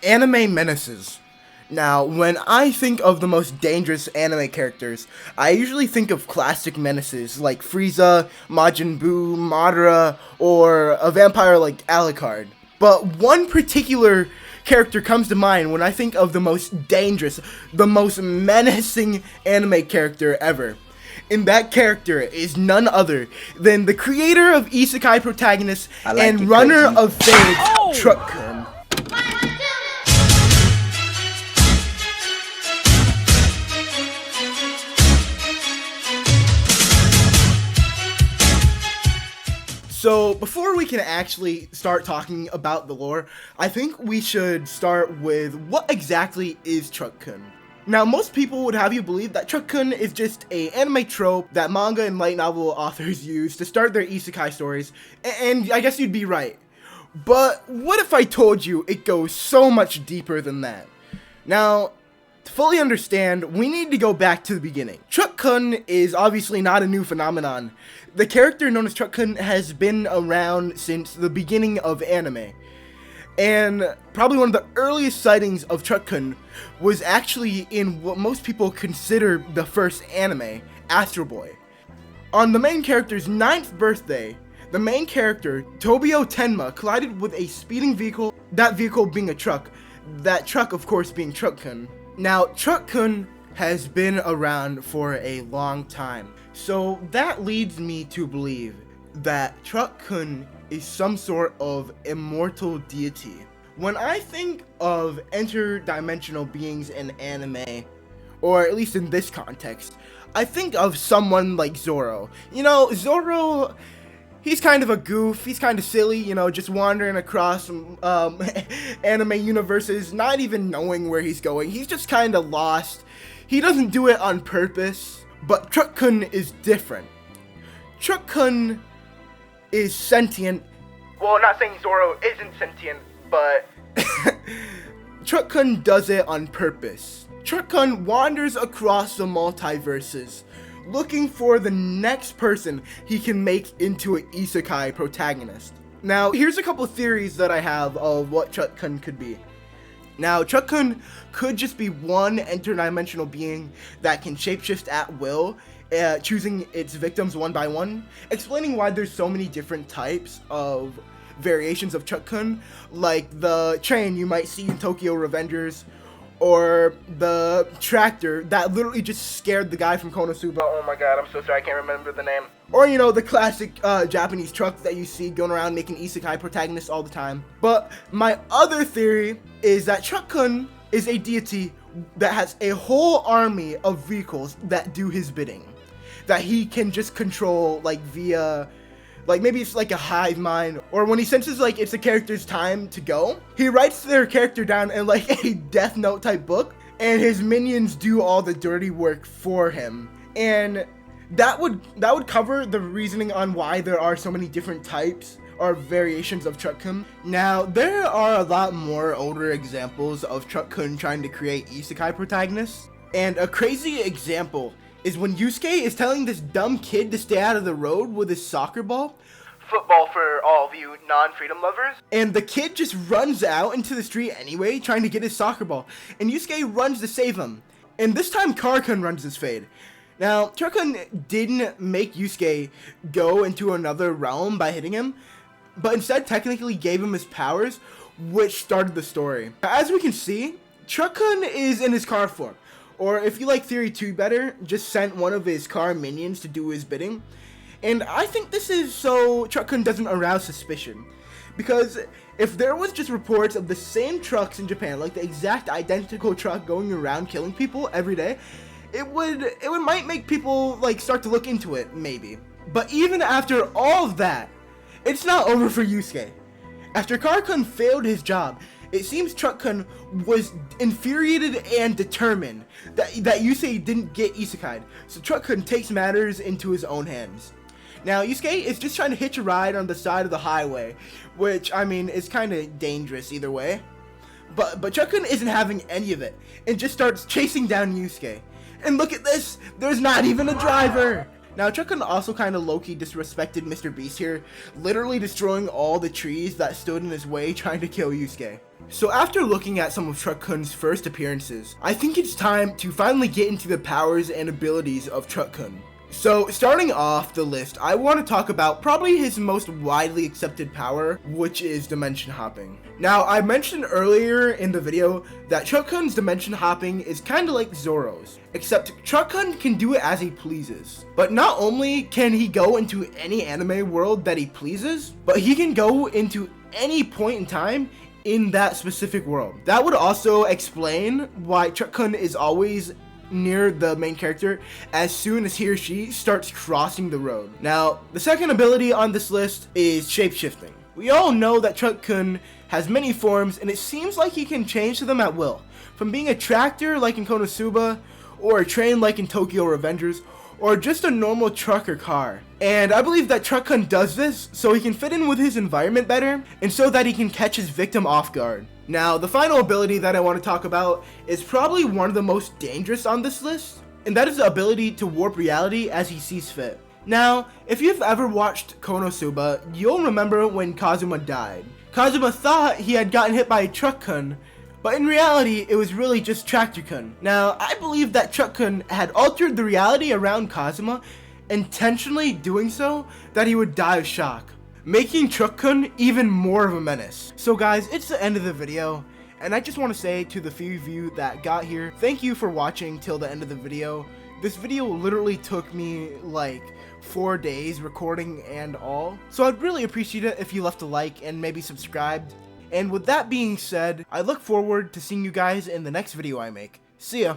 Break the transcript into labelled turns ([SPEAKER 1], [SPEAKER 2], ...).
[SPEAKER 1] Anime menaces. Now, when I think of the most dangerous anime characters, I usually think of classic menaces like Frieza, Majin Buu, Madara, or a vampire like Alucard. But one particular character comes to mind when I think of the most dangerous, the most menacing anime character ever. And that character is none other than the creator of isekai protagonists and runner of fame, Truck-kun. So, before we can actually start talking about the lore, I think we should start with what exactly is Truck-kun. Now, most people would have you believe that Truck-kun is just an anime trope that manga and light novel authors use to start their isekai stories, and I guess you'd be right. But what if I told you it goes so much deeper than that? Now, to fully understand, we need to go back to the beginning. Truck-kun is obviously not a new phenomenon. The character known as Truck-kun has been around since the beginning of anime. And probably one of the earliest sightings of Truck-kun was actually in what most people consider the first anime, Astro Boy. On the main character's 9th birthday, the main character, Tobio Tenma, collided with a speeding vehicle, that vehicle being a truck, that truck of course being Truck-kun. Now, Truck-kun has been around for a long time, so that leads me to believe that Truck-kun is some sort of immortal deity. When I think of interdimensional beings in anime, or at least in this context, I think of someone like Zoro. You know, Zoro, he's kind of a goof, he's kind of silly, you know, just wandering across anime universes, not even knowing where he's going. He's just kind of lost. He doesn't do it on purpose, but Truck-kun is different. Truck-kun is sentient. Well, not saying Zoro isn't sentient, but Truck-kun does it on purpose. Truck-kun wanders across the multiverses, looking for the next person he can make into an isekai protagonist. Now, here's a couple theories that I have of what Truck-kun could be. Now, Truck-kun could just be one interdimensional being that can shapeshift at will, choosing its victims one by one, explaining why there's so many different types of variations of Truck-kun, like the train you might see in Tokyo Revengers, or the tractor that literally just scared the guy from Konosuba. Oh my god, I'm so sorry, I can't remember the name. Or, you know, the classic Japanese truck that you see going around making isekai protagonists all the time. But my other theory is that Truck-kun is a deity that has a whole army of vehicles that do his bidding. That he can just control, like, via, like, maybe it's like a hive mind, or when he senses, like, it's a character's time to go, he writes their character down in, like, a Death Note type book, and his minions do all the dirty work for him. And that would cover the reasoning on why there are so many different types or variations of Truck-kun. Now, there are a lot more older examples of Truck-kun trying to create isekai protagonists, and a crazy example is when Yusuke is telling this dumb kid to stay out of the road with his soccer ball. Football for all of you non-freedom lovers. And the kid just runs out into the street anyway, trying to get his soccer ball. And Yusuke runs to save him. And this time, Truck-kun runs his fade. Now, Truck-kun didn't make Yusuke go into another realm by hitting him, but instead technically gave him his powers, which started the story. As we can see, Truck-kun is in his car form. Or if you like Theory 2 better, just sent one of his car minions to do his bidding. And I think this is so Truck-kun doesn't arouse suspicion. Because if there was just reports of the same trucks in Japan, like the exact identical truck going around killing people every day, it might make people like start to look into it, maybe. But even after all of that, it's not over for Yusuke. After Truck-kun failed his job, it seems Truck-kun was infuriated and determined that Yusuke didn't get isekai'd, so Truck-kun takes matters into his own hands. Now, Yusuke is just trying to hitch a ride on the side of the highway, which, I mean, is kind of dangerous either way. But Truck-kun isn't having any of it, and just starts chasing down Yusuke. And look at this, there's not even a driver! Now, Truck-kun also kind of low-key disrespected Mr. Beast here, literally destroying all the trees that stood in his way trying to kill Yusuke. So after looking at some of Truck-kun's first appearances, I think it's time to finally get into the powers and abilities of Truck-kun. So starting off the list, I want to talk about probably his most widely accepted power, which is dimension hopping. Now, I mentioned earlier in the video that Truck-kun's dimension hopping is kind of like Zoro's, except Truck-kun can do it as he pleases. But not only can he go into any anime world that he pleases, but he can go into any point in time in that specific world. That would also explain why Truck-kun is always near the main character as soon as he or she starts crossing the road. Now, the second ability on this list is shapeshifting. We all know that Truck-kun has many forms, and it seems like he can change to them at will. From being a tractor like in Konosuba, or a train like in Tokyo Revengers, or just a normal truck or car. And I believe that Truck-kun does this so he can fit in with his environment better, and so that he can catch his victim off guard. Now, the final ability that I want to talk about is probably one of the most dangerous on this list, and that is the ability to warp reality as he sees fit. Now, if you've ever watched Konosuba, you'll remember when Kazuma died. Kazuma thought he had gotten hit by a Truck-kun, but in reality, it was really just Tractor-kun. Now, I believe that Truck-kun had altered the reality around Kazuma, intentionally doing so that he would die of shock, making Truck-kun even more of a menace. So guys, it's the end of the video, and I just want to say to the few of you that got here, thank you for watching till the end of the video. This video literally took me like 4 days recording and all, so I'd really appreciate it if you left a like and maybe subscribed. And with that being said, I look forward to seeing you guys in the next video I make. See ya!